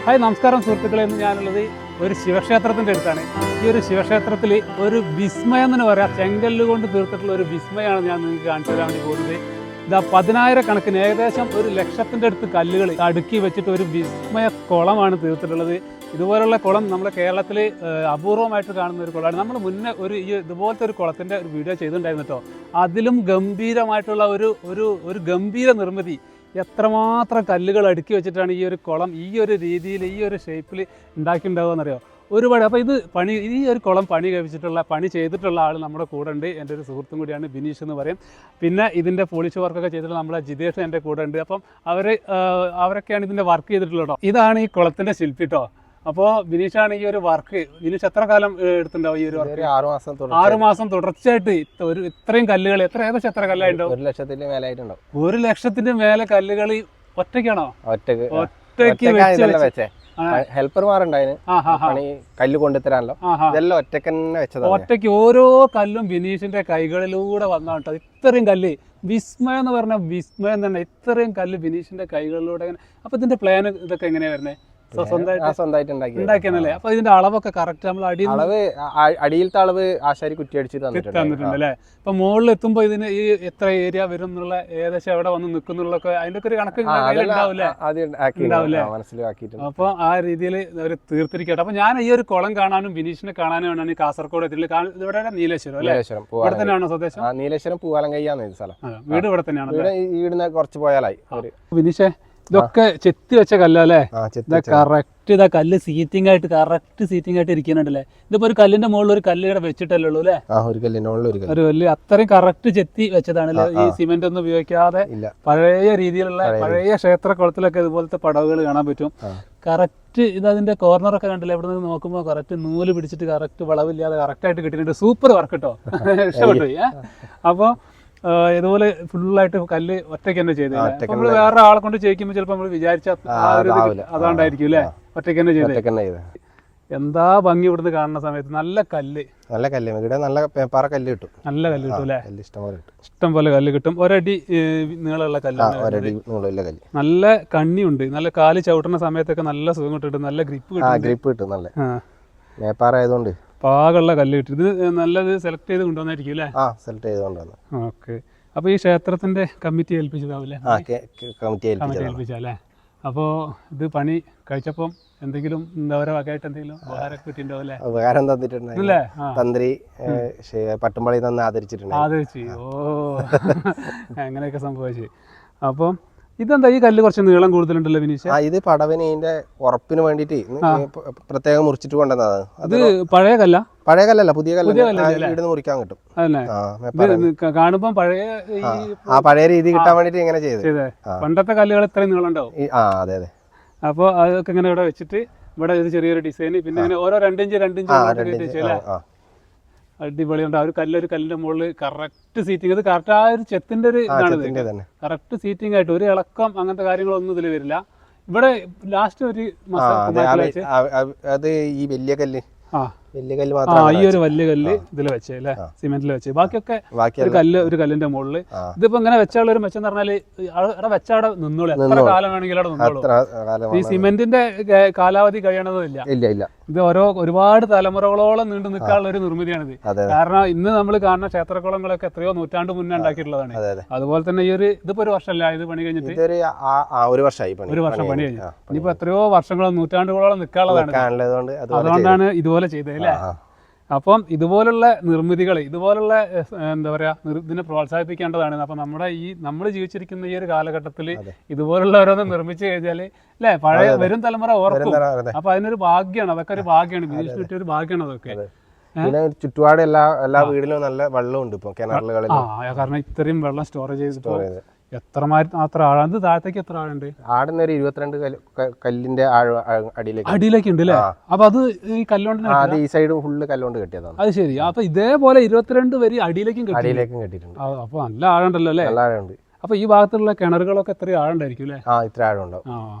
Hi നമസ്കാരം സുഹൃത്തുക്കളെ, ഇന്ന് ഞാനുള്ളത് ഒരു ശിവക്ഷേത്രത്തിൻ്റെ അടുത്താണ്. ഈ ഒരു ശിവക്ഷേത്രത്തിൽ ഒരു വിസ്മയം എന്ന് പറയാം, ചെങ്കല്ല് കൊണ്ട് തീർത്തിട്ടുള്ള ഒരു വിസ്മയമാണ് ഞാൻ നിങ്ങൾക്ക് കാണിച്ചു തരാൻ വേണ്ടി പോകുന്നത്. ഇതാ 10,000 ഏകദേശം 1,00,000 അടുത്ത് കല്ലുകൾ അടുക്കി വെച്ചിട്ട് ഒരു വിസ്മയ കുളമാണ് തീർത്തിട്ടുള്ളത്. ഇതുപോലുള്ള കുളം നമ്മുടെ കേരളത്തിൽ അപൂർവമായിട്ട് കാണുന്ന ഒരു കുളമാണ്. നമ്മൾ മുന്നേ ഇതുപോലത്തെ ഒരു കുളത്തിൻ്റെ ഒരു വീഡിയോ ചെയ്തിട്ടുണ്ടായിരുന്നു കേട്ടോ. അതിലും ഗംഭീരമായിട്ടുള്ള ഒരു ഗംഭീര നിർമ്മിതി, എത്രമാത്രം കല്ലുകൾ അടുക്കി വെച്ചിട്ടാണ് ഈ ഒരു കുളം ഈ ഒരു രീതിയിൽ ഈ ഒരു ഷേപ്പിൽ ഉണ്ടാക്കിയിട്ടുണ്ടാവുകയെന്നറിയോ. ഒരുപാട്. അപ്പോൾ ഈ ഒരു കുളം പണി ചെയ്തിട്ടുള്ള ആൾ നമ്മുടെ കൂടെ ഉണ്ട്. എൻ്റെ ഒരു സുഹൃത്തും കൂടിയാണ്, ബിനീഷ് എന്ന് പറയും. പിന്നെ ഇതിൻ്റെ പോളിഷ് വർക്കൊക്കെ ചെയ്തിട്ടുള്ള നമ്മളെ ജിതേഷ് എൻ്റെ കൂടെ ഉണ്ട്. അപ്പം അവരൊക്കെയാണ് ഇതിൻ്റെ വർക്ക് ചെയ്തിട്ടുള്ളത് കേട്ടോ. ഇതാണ് ഈ കുളത്തിൻ്റെ ശില്പി കേട്ടോ. അപ്പോൾ ബിനീഷാണ് ഈ ഒരു വർക്ക്. ബിനീഷ് എത്ര കാലം എടുത്തിട്ടുണ്ടാവും ഈ ഒരു വർക്ക്? 6 മാസം തുടർച്ചയായിട്ട് ഇത്രയും കല്ലുകൾ ഏകദേശം എത്ര കല്ലായിട്ടുണ്ടാവും? 1,00,000 മേലായിട്ടുണ്ടാവും. 1,00,000 മേലെ കല്ലുകൾ ഒറ്റയ്ക്കാണോ? ഒറ്റയ്ക്ക് വെച്ചേ. ഹെൽപ്പർമാരുണ്ടായിരുന്നു പണി കല്ല് കൊണ്ടുതരാനല്ലോ. ഇതെല്ലാം ഒറ്റയ്ക്ക് തന്നെ വെച്ചത്. ഒറ്റയ്ക്ക് ഓരോ കല്ലും ബിനീഷിന്റെ കൈകളിലൂടെ വന്നാട്ടോ. ഇത്രയും കല്ല് വിസ്മയം എന്ന് പറഞ്ഞ വിസ്മയം തന്നെ. ഇത്രയും കല്ല് ബിനീഷിന്റെ കൈകളിലൂടെ. അപ്പൊ ഇതിന്റെ പ്ലാൻ ഇതൊക്കെ എങ്ങനെയാ വരുന്നത്? സ്വന്തമായിട്ട് ഉണ്ടാക്കിയെന്നല്ലേ? അപ്പൊ ഇതിന്റെ അളവൊക്കെ കറക്റ്റ് നമ്മൾ അടിയിലത്തെ അളവ് ആശാരി കുറ്റി അടിച്ചിട്ട് തന്നിട്ടുണ്ടല്ലേ? അപ്പൊ മുകളിൽ എത്തുമ്പോ ഇതിന് ഈ എത്ര ഏരിയ വരും എന്നുള്ള, ഏകദേശം എവിടെ വന്ന് നിൽക്കുന്നുള്ളൊക്കെ അതിന്റെ ഒക്കെ ഒരു കണക്ക് ഉണ്ടാവില്ലേ? അപ്പൊ ആ രീതിയിൽ അവർ തീർത്തിരിക്കട്ടെ. അപ്പൊ ഞാൻ ഈ ഒരു കുളം കാണാനും ബിനീഷിനെ കാണാനും വേണമെങ്കിൽ കാസർഗോഡ് എത്തിയിട്ടുള്ളത്. ഇവിടെ നീലേശ്വരം അല്ലേ? ഇവിടെ തന്നെയാണോ സ്വദേശം? നീലേശ്വരം പൂവാലങ്കയ്യാന്ന് സ്ഥലം. വീട് ഇവിടെ തന്നെയാണ്. വീടിന് കുറച്ച് പോയാലായി. ബിനീഷേ, ഇതൊക്കെ ചെത്തി വെച്ച കല്ലല്ലേ? കറക്റ്റ് ഇതാ കല്ല് സീറ്റിംഗ് ആയിട്ട് ഇരിക്കുന്നുണ്ടല്ലേ? ഇതിപ്പോ ഒരു കല്ലിന്റെ മുകളിൽ ഒരു കല്ല് ഇവിടെ വെച്ചിട്ടല്ലേ ഉള്ളൂ അല്ലേ? ഒരു കല്ല് അത്രയും കറക്റ്റ് ചെത്തി വെച്ചതാണല്ലേ? ഈ സിമെന്റ് ഒന്നും ഉപയോഗിക്കാതെ പഴയ രീതിയിലുള്ള പഴയ ക്ഷേത്രകുളത്തിലൊക്കെ ഇതുപോലത്തെ പടവുകൾ കാണാൻ പറ്റും. കറക്റ്റ് ഇതിന്റെ കോർണറൊക്കെ കണ്ടില്ലേ? ഇവിടെ നിന്ന് നോക്കുമ്പോൾ കറക്റ്റ് നൂല് പിടിച്ചിട്ട് കറക്റ്റ് വളവില്ലാതെ കറക്റ്റായിട്ട് കിട്ടിയിട്ടുണ്ട്. സൂപ്പർ വർക്ക് കേട്ടോ, ഇഷ്ടപ്പെട്ടു. അപ്പോൾ ഇതുപോലെ ഫുള്ളായിട്ട് കല്ല് ഒറ്റയ്ക്ക് തന്നെ ചെയ്തത്. നമ്മള് വേറെ ആളെ കൊണ്ട് ചെയ്യിക്കുമ്പോൾ ചിലപ്പോൾ നമ്മൾ വിചാരിച്ച അതാണ്ടായിരിക്കും അല്ലേ? ഒറ്റയ്ക്ക് തന്നെ ചെയ്തത്. എന്താ ഭംഗി ഇവിടുന്ന് കാണുന്ന സമയത്ത്. നല്ല കല്ല് ഇവിടെ നല്ല പേപ്പാറ കല്ല് കിട്ടും. നല്ല കല്ല് കിട്ടും അല്ലേ? ഇഷ്ടം പോലെ കല്ല് കിട്ടും. ഒരടി നീളമുള്ള കല്ല്. നല്ല കണ്ണിയുണ്ട്. നല്ല കാല് ചവിട്ടുന്ന സമയത്തൊക്കെ നല്ല സുഖം കിട്ടും. നല്ല ഗ്രിപ്പ് കിട്ടും. നല്ല മേപ്പാറ ആയതുകൊണ്ട് പാകമുള്ള കല്ല് കിട്ടും. ഇത് നല്ലത് സെലക്ട് ചെയ്ത് കൊണ്ടുവന്നായിരിക്കും അല്ലേ? സെലക്ട് ചെയ്ത് കൊണ്ടുവന്നു. ഓക്കെ. അപ്പൊ ഈ ക്ഷേത്രത്തിന്റെ കമ്മിറ്റി ഏൽപ്പിച്ചതാവില്ലേ? കമ്മിറ്റി ഏൽപ്പിച്ചല്ലേ? അപ്പോൾ ഇത് പണി കഴിച്ചപ്പം എന്തെങ്കിലും എന്താ പറയുക വകയായിട്ട് എന്തെങ്കിലും ഉപകാരമൊക്കെ കിട്ടിയിട്ടുണ്ടാവില്ലേ? ഉപകാരം തന്നിട്ടുണ്ടല്ലേ? തന്ത്രി പട്ടുമ്പളി തന്നെ ആദരിച്ചു. ഓ, അങ്ങനെയൊക്കെ സംഭവിച്ചു. അപ്പം ഇതെന്താ ഈ കല്ല് കുറച്ച് നീളം കൂടുതലുണ്ടല്ലോ ബിനീഷ്? ഇത് പടവിന് ഇതിന്റെ ഉറപ്പിന് വേണ്ടിട്ട് പ്രത്യേകം മുറിച്ചിട്ട് കൊണ്ടുവന്നതാണ്. അത് പഴയ കല്ലല്ല, പുതിയ കല്ല് മുറിക്കാൻ കിട്ടും. കാണുമ്പോ പഴയ രീതി കിട്ടാൻ വേണ്ടിട്ട് ഇങ്ങനെ ചെയ്തത്. പണ്ടത്തെ കല്ലുകൾ ഇത്രയും നീളം ഉണ്ടാവും. അതെ. അപ്പൊ അതൊക്കെ ഇങ്ങനെ ഇവിടെ വെച്ചിട്ട് ഇവിടെ ഒരു ചെറിയൊരു ഡിസൈൻ, പിന്നെ ഇങ്ങനെ ഓരോ 2 ഇഞ്ച് അടിപൊളിയുണ്ട്. ആ ഒരു കല്ലിന്റെ മുകളിൽ കറക്റ്റ് സീറ്റിംഗ്. ഇത് കറക്റ്റ് ആ ഒരു ചെത്തിന്റെ ഒരു ഇതാണ്. കറക്റ്റ് സീറ്റിംഗ് ആയിട്ട് ഒരു ഇളക്കം അങ്ങനത്തെ കാര്യങ്ങളൊന്നും ഇതിൽ വരില്ല. ഇവിടെ ലാസ്റ്റ് ഒരു അത് ഈ വലിയ കല്ല് ഈ ഒരു വലിയ കല്ല് ഇതിൽ വെച്ചേ അല്ലേ? സിമെന്റിൽ വെച്ച്. ബാക്കിയൊക്കെ ഒരു കല്ലിന്റെ മുകളിൽ. ഇതിപ്പോ ഇങ്ങനെ വെച്ചുള്ള ഒരു മെച്ചം എന്ന് പറഞ്ഞാല് അവിടെ വെച്ച അവിടെ നിന്നോളൂ, എത്ര കാലം വേണമെങ്കിലും അവിടെ നിന്നോളൂ. ഈ സിമെന്റിന്റെ കാലാവധി കഴിയണതില്ല. ഇത് ഒരുപാട് തലമുറകളോളം നീണ്ടു നിൽക്കാനുള്ള ഒരു നിർമ്മിതിയാണിത്. കാരണം ഇന്ന് നമ്മൾ കാണുന്ന ക്ഷേത്രകുളങ്ങളൊക്കെ എത്രയോ നൂറ്റാണ്ട് മുന്നേ ഉണ്ടാക്കിയിട്ടുള്ളതാണ്. അതുപോലെ തന്നെ ഇതിപ്പോ ഒരു വർഷമല്ല ഇത് പണി കഴിഞ്ഞിട്ട്? ഒരു വർഷം പണി കഴിഞ്ഞു. ഇനിയിപ്പോ എത്രയോ വർഷങ്ങളോ നൂറ്റാണ്ടുകളോളം നിൽക്കാനുള്ളതാണ്. അതുകൊണ്ടാണ് ഇതുപോലെ ചെയ്തത് അല്ലേ? അപ്പം ഇതുപോലുള്ള നിർമ്മിതികൾ, ഇതുപോലുള്ള എന്താ പറയാ, ഇതിനെ പ്രോത്സാഹിപ്പിക്കേണ്ടതാണ്. അപ്പൊ നമ്മൾ ജീവിച്ചിരിക്കുന്ന ഈ ഒരു കാലഘട്ടത്തിൽ ഇതുപോലുള്ള ഓരോന്നും നിർമ്മിച്ചു കഴിഞ്ഞാല് അല്ലെ പഴയ വരും തലമുറ ഓർക്കും. അപ്പൊ അതിനൊരു ഭാഗ്യമാണ്, അതൊക്കെ ഒരു ഭാഗ്യമാണ്, ബിനീഷിന് കിട്ടിയ ഒരു ഭാഗ്യമാണ് അതൊക്കെ. ചുറ്റുപാട് എല്ലാ വീടിലും നല്ല വെള്ളമുണ്ട് ഇപ്പൊ കിണറുകളിൽ. കാരണം ഇത്രയും വെള്ളം സ്റ്റോറേജ് ചെയ്തിട്ട് എത്ര ആഴാണ്? താഴത്തേക്ക് എത്ര ആഴുണ്ട്? ആടുന്ന ഒരു 22 കല്ലിന്റെ അടിയിലേക്ക് ഉണ്ട് അല്ലേ? അപ്പൊ അത് ഈ കല്ലുകൊണ്ട് ഈ സൈഡ് ഫുള്ള് കല്ലുകൊണ്ട് കെട്ടിയതാണ്. അത് ശരി. അപ്പൊ ഇതേപോലെ 22 വരി അടിയിലേക്കും കെട്ടിയിട്ടുണ്ട്. അപ്പൊ നല്ല ആഴമുണ്ടല്ലോ അല്ലേ? നല്ല ആഴമുണ്ട്. അപ്പൊ ഈ ഭാഗത്തുള്ള കിണറുകളൊക്കെ എത്ര ആഴമുണ്ടായിരിക്കും അല്ലേ? ഇത്ര ആഴമുണ്ടാവും.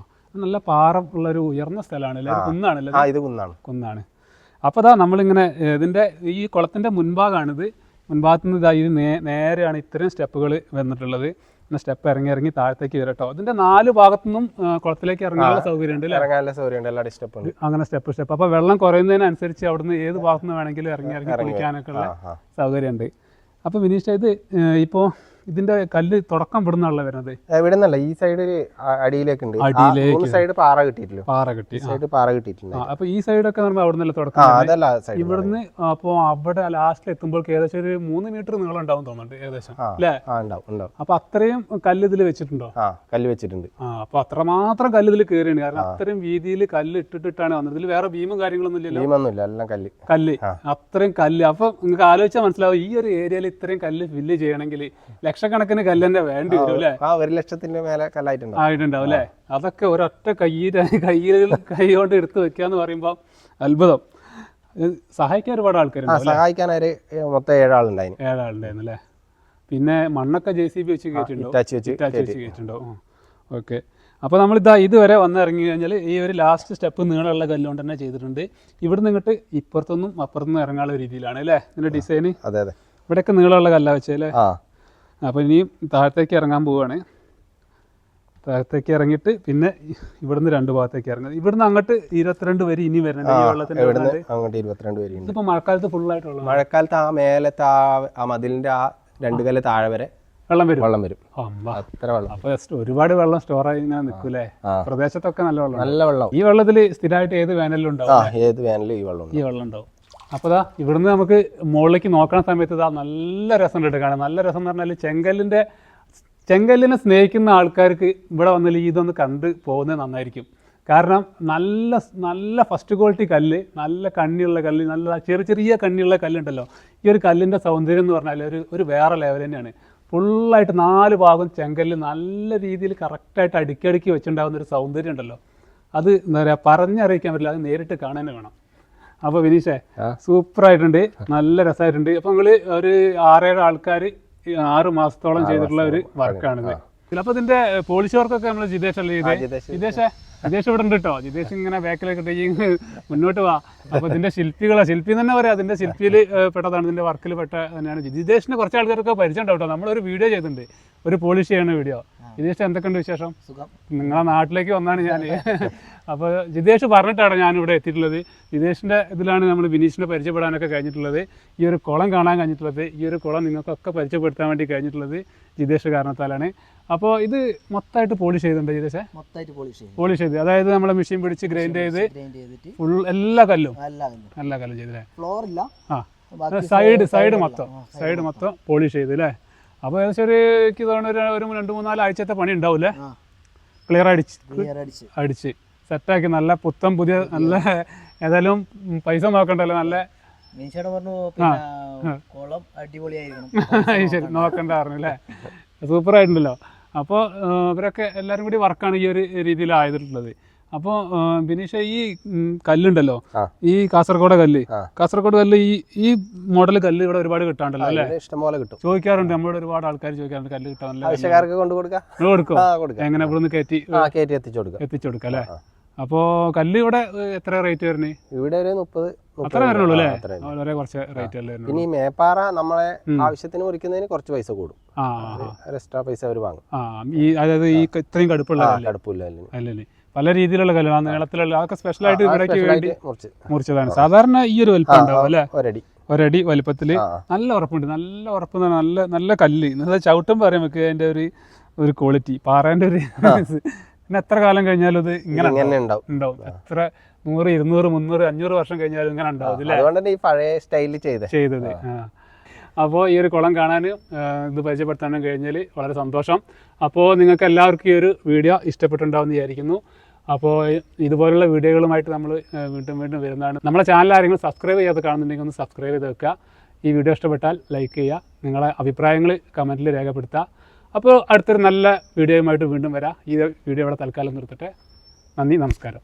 നല്ല പാറ ഉള്ള ഒരു ഉയർന്ന സ്ഥലമാണല്ലേ? കുന്നാണല്ലേ? ഇത് കുന്നാണ്. അപ്പൊ അതാ നമ്മളിങ്ങനെ ഇതിന്റെ ഈ കുളത്തിന്റെ മുൻഭാഗമാണിത്. മുൻഭാഗത്ത് നിന്ന് ഇത് നേരെയാണ് ഇത്രയും സ്റ്റെപ്പുകൾ വന്നിട്ടുള്ളത്. സ്റ്റെപ്പ് ഇറങ്ങി താഴത്തേക്ക് വരും കേട്ടോ. ഇതിന്റെ 4 ഭാഗത്തുനിന്നും കുളത്തിലേക്ക് ഇറങ്ങാനുള്ള സൗകര്യം ഉണ്ട്, ഇറങ്ങാനുള്ള സൗകര്യം ഉണ്ട്, എല്ലാ സ്റ്റെപ്പ് ഉണ്ട്. അങ്ങനെ സ്റ്റെപ്പ്. അപ്പോൾ വെള്ളം കുറയുന്നതിനനുസരിച്ച് അവിടുന്ന് ഏത് ഭാഗത്തുനിന്ന് വേണമെങ്കിലും ഇറങ്ങി കുളിക്കാനൊക്കെ ഉള്ള സൗകര്യമുണ്ട്. അപ്പോൾ വിനീഷ, ഇത് ഇപ്പോൾ ഇതിന്റെ കല്ല് തുടക്കം ഇവിടുന്നുള്ള വരുന്നത്? ഇവിടുന്നല്ല, ഈ സൈഡ് അടിയിലേക്ക് ഉണ്ട്. സൈഡ് പാറ കിട്ടിയിട്ടുണ്ട്. അപ്പൊ ഈ സൈഡൊക്കെ അവിടെ നിന്നല്ല തുടക്കം ഇവിടുന്ന്. അപ്പോൾ അവിടെ ലാസ്റ്റിൽ എത്തുമ്പോൾ ഏകദേശം ഒരു 3 മീറ്റർ നീളം ഉണ്ടാവും തോന്നുന്നുണ്ട് ഏകദേശം, അല്ലേ? അപ്പൊ അത്രയും കല്ല് ഇതിൽ വെച്ചിട്ടുണ്ടോ? കല്ല് വെച്ചിട്ടുണ്ട്. അപ്പൊ അത്രമാത്രം കല്ല് ഇതിൽ കയറിയാണ്. കാരണം അത്രയും വീതിയിൽ കല്ല് ഇട്ടിട്ടാണ് വന്നത്. ഇതിൽ വേറെ ഭീമും കാര്യങ്ങളൊന്നും ഇല്ലല്ലോ, എല്ലാം കല്ല്. അത്രയും കല്ല്. അപ്പൊ നിങ്ങൾക്ക് ആലോചിച്ചാൽ മനസ്സിലാവും, ഈ ഒരു ഏരിയയിൽ ഇത്രയും കല്ല് ഫില്ല് ചെയ്യണമെങ്കിൽ ലക്ഷക്കണക്കിന് കല്ല് തന്നെ വേണ്ടി വരും അല്ലേ? 1,00,000 മേലെ ആയിട്ടുണ്ടാവും അല്ലേ? അതൊക്കെ ഒരൊറ്റ കൈ കൊണ്ട് എടുത്തു വെക്കാന്ന് പറയുമ്പോൾ അത്ഭുതം. സഹായിക്കാൻ ഒരുപാട് ആൾക്കാരുണ്ട്. സഹായിക്കാൻ മൊത്തം 7 ആളുണ്ടായിരുന്നു അല്ലേ? പിന്നെ മണ്ണൊക്കെ JCB വെച്ച് കയറ്റിട്ടുണ്ടോ? ഓക്കെ. അപ്പോൾ നമ്മളിതാ ഇതുവരെ വന്നിറങ്ങി കഴിഞ്ഞാൽ ഈ ഒരു ലാസ്റ്റ് സ്റ്റെപ്പ് നീളമുള്ള കല്ലുകൊണ്ട് തന്നെ ചെയ്തിട്ടുണ്ട്. ഇവിടുന്ന് ഇങ്ങോട്ട് ഇപ്പുറത്തൊന്നും അപ്പുറത്തൊന്നും ഇറങ്ങാനുള്ള രീതിയിലാണ് അല്ലേ ഇതിന്റെ ഡിസൈന്? ഇവിടെയൊക്കെ നീളമുള്ള കല്ല വെച്ചല്ലേ? അപ്പോൾ ഇനിയും താഴത്തേക്ക് ഇറങ്ങാൻ പോവുകയാണ്. താഴത്തേക്ക് ഇറങ്ങിയിട്ട് പിന്നെ ഇവിടുന്ന് 2 ഭാഗത്തേക്ക് ഇറങ്ങുന്നത്. ഇവിടുന്ന് അങ്ങോട്ട് 22 വരെ ഇനി വരുന്നുണ്ട് ഈ വെള്ളത്തിന്റെ. ഇതിപ്പോ മഴക്കാലത്ത് ഫുള്ളായിട്ടുള്ള, മഴക്കാലത്ത് ആ മേലത്തെ ആ മതിലിന്റെ ആ 2 കല്ല് താഴെ വരെ വെള്ളം വരും. അത്ര വെള്ളം. അപ്പൊ ഒരുപാട് വെള്ളം സ്റ്റോർ ആയി ഇങ്ങനെ നിൽക്കൂലേ? പ്രദേശത്തൊക്കെ നല്ല വെള്ളം. ഈ വെള്ളത്തിൽ സ്ഥിരമായിട്ട് ഏത് വേനലിലും ഉണ്ടാവും. ഏത് വേനലും ഈ വെള്ളം ഉണ്ടാവും. അപ്പോൾ ഇവിടുന്ന് നമുക്ക് മുകളിലേക്ക് നോക്കണ സമയത്ത് നല്ല രസമുണ്ട് കാണാൻ. നല്ല രസം എന്ന് പറഞ്ഞാൽ ചെങ്കല്ലിനെ സ്നേഹിക്കുന്ന ആൾക്കാർക്ക് ഇവിടെ വന്നാൽ ഇതൊന്ന് കണ്ട് പോകുന്നത് നന്നായിരിക്കും. കാരണം നല്ല ഫസ്റ്റ് ക്വാളിറ്റി കല്ല്, നല്ല കണ്ണിയുള്ള കല്ല്, നല്ല ചെറിയ കണ്ണിയുള്ള കല്ലുണ്ടല്ലോ. ഈ ഒരു കല്ലിൻ്റെ സൗന്ദര്യം എന്ന് പറഞ്ഞാൽ ഒരു വേറെ ലെവൽ തന്നെയാണ്. ഫുള്ളായിട്ട് 4 ഭാഗം ചെങ്കല്ല് നല്ല രീതിയിൽ കറക്റ്റായിട്ട് അടുക്കി വെച്ചിട്ടുണ്ടാകുന്ന ഒരു സൗന്ദര്യം ഉണ്ടല്ലോ. അത് എന്താ പറയുക, പറഞ്ഞറിയിക്കാൻ പറ്റില്ല, അത് നേരിട്ട് കാണാൻ വേണം. അപ്പോൾ വിനീഷേ, സൂപ്പറായിട്ടുണ്ട്, നല്ല രസമായിട്ടുണ്ട്. അപ്പോൾ നിങ്ങൾ ഒരു 6-7 ആൾക്കാർ 6 മാസത്തോളം ചെയ്തിട്ടുള്ള ഒരു വർക്കാണിത്. അപ്പോൾ ഇതിന്റെ പോളിഷ് വർക്കൊക്കെ നമ്മൾ ജിതേഷ് അല്ലേ ജിതേഷ് ഇവിടെ ഉണ്ട് കേട്ടോ. ജിതേഷ് ഇങ്ങനെ ബാക്കിലൊക്കെ മുന്നോട്ട് പോവാ. അപ്പോൾ ഇതിന്റെ ശില്പി തന്നെ പറയാം, അതിന്റെ ശില്പിയിൽ പെട്ടതാണ്, ഇതിന്റെ വർക്കിൽ പെട്ട തന്നെയാണ്. ജിതേഷിന് കുറച്ച് ആൾക്കാരൊക്കെ പരിചയം ഉണ്ടാവും കേട്ടോ. നമ്മളൊരു വീഡിയോ ചെയ്തിട്ടുണ്ട്, ഒരു പോളിഷ് ചെയ്യണ വീഡിയോ. ജിതേഷ് എന്തൊക്കെയുണ്ട് വിശേഷം? നിങ്ങളെ നാട്ടിലേക്ക് വന്നാണ് ഞാൻ. അപ്പോൾ ജിതേഷ് പറഞ്ഞിട്ടാണ് ഞാനിവിടെ എത്തിയിട്ടുള്ളത്. ജിതേഷിൻ്റെ ഇതിലാണ് നമ്മൾ വിനീഷിനെ പരിചയപ്പെടാനൊക്കെ കഴിഞ്ഞിട്ടുള്ളത്, ഈ ഒരു കുളം കാണാൻ കഴിഞ്ഞിട്ടുള്ളത്, ഈ ഒരു കുളം നിങ്ങൾക്കൊക്കെ പരിചയപ്പെടുത്താൻ വേണ്ടി കഴിഞ്ഞിട്ടുള്ളത് ജിതേഷ് കാരണത്താലാണ്. അപ്പോൾ ഇത് മൊത്തമായിട്ട് പോളിഷ് ചെയ്തിട്ടുണ്ട് ജിതേഷ്? പോളിഷ് ചെയ്ത്, അതായത് നമ്മളെ മെഷീൻ പിടിച്ച് ഗ്രൈൻഡ് ചെയ്ത് ഫുൾ എല്ലാ കല്ലും ചെയ്തല്ലേ? സൈഡ് മൊത്തം പോളിഷ് ചെയ്ത് അല്ലേ? അപ്പോൾ ഏകദേശം എനിക്ക് തോന്നുന്നു ഒരു 2-3-4 ആഴ്ചത്തെ പണി ഉണ്ടാവില്ലേ? ക്ലിയർ അടിച്ച് സെറ്റാക്കി നല്ല പുത്തൻ പുതിയ നല്ല, ഏതായാലും പൈസ നോക്കണ്ടല്ലോ, നല്ല ശരി നോക്കണ്ട പറഞ്ഞു അല്ലേ? സൂപ്പറായിട്ടുണ്ടല്ലോ. അപ്പോൾ ഇവരൊക്കെ എല്ലാവരും കൂടി വർക്കാണ് ഈ ഒരു രീതിയിലായിട്ടുള്ളത്. അപ്പോൾ ബിനീഷ, ഈ കല്ലുണ്ടല്ലോ, ഈ കാസർഗോഡ് കല്ല്, ഈ മോഡൽ കല്ല് ഇവിടെ ഒരുപാട് കിട്ടാണ്ടല്ലോ അല്ലേ? ഇഷ്ടംപോലെ കിട്ടും. ചോദിക്കാറുണ്ട്, നമ്മളോട് ഒരുപാട് ആൾക്കാർ ചോദിക്കാറുണ്ട് കല്ല് കിട്ടാൻ. കൊടുക്കും. എങ്ങനെ ഇവിടുന്ന് കയറ്റി എത്തിച്ചു കൊടുക്കാം അല്ലേ? അപ്പോൾ കല്ല് ഇവിടെ എത്ര റേറ്റ് വരുന്നത്? ഇവിടെ ഒരു 30 അത്ര വരുന്നുള്ളൂ അല്ലേ? വളരെ കുറച്ച് റേറ്റ് അല്ലേ? പിന്നെ ഈ മേപ്പാറ നമ്മളെ ആവശ്യത്തിന് മുറിക്കുന്നതിന് കുറച്ച് പൈസ കൂടും, എക്സ്ട്രാ പൈസ അവർ വാങ്ങും. അതായത് ഈ ഇത്രയും കടുപ്പില്ല അല്ലേ? പല രീതിയിലുള്ള കല്ല്, നീളത്തിലുള്ള അതൊക്കെ സ്പെഷ്യലായിട്ട് ഇവിടേക്ക് വേണ്ടി മുറിച്ചതാണ്. സാധാരണ ഈ ഒരു വലിപ്പം ഉണ്ടാവും അല്ലേ? ഒരടി വലിപ്പത്തില് നല്ല ഉറപ്പുണ്ട്. നല്ല കല്ല്, നല്ല ചവിട്ടും പറയാൻ വെക്കുക. അതിന്റെ ഒരു ക്വാളിറ്റി, പാറേന്റെ ഒരു പിന്നെ എത്ര കാലം കഴിഞ്ഞാലും ഇത് ഇങ്ങനെ ഉണ്ടാവും. എത്ര 100, 200, 300, 500 വർഷം കഴിഞ്ഞാലും ഇങ്ങനെ ഉണ്ടാവും ഈ പഴയ സ്റ്റൈലിൽ ചെയ്തത്. അപ്പോൾ ഈ ഒരു കുളം കാണാനും ഇത് പരിചയപ്പെടുത്താനും കഴിഞ്ഞാൽ വളരെ സന്തോഷം. അപ്പോൾ നിങ്ങൾക്ക് എല്ലാവർക്കും ഈ ഒരു വീഡിയോ ഇഷ്ടപ്പെട്ടിട്ടുണ്ടാവുമെന്ന് വിചാരിക്കുന്നു. അപ്പോൾ ഇതുപോലുള്ള വീഡിയോകളുമായിട്ട് നമ്മൾ വീണ്ടും വരുന്നതാണ്. നമ്മളെ ചാനൽ ആരെങ്കിലും സബ്സ്ക്രൈബ് ചെയ്യാതെ കാണുന്നുണ്ടെങ്കിൽ ഒന്ന് സബ്സ്ക്രൈബ് ചെയ്ത് വെക്കുക. ഈ വീഡിയോ ഇഷ്ടപ്പെട്ടാൽ ലൈക്ക് ചെയ്യുക, നിങ്ങളെ അഭിപ്രായങ്ങൾ കമൻറ്റിൽ രേഖപ്പെടുത്തുക. അപ്പോൾ അടുത്തൊരു നല്ല വീഡിയോയുമായിട്ട് വീണ്ടും വരാം. ഈ വീഡിയോ ഇവിടെ തൽക്കാലം നിർത്തട്ടെ. നന്ദി, നമസ്കാരം.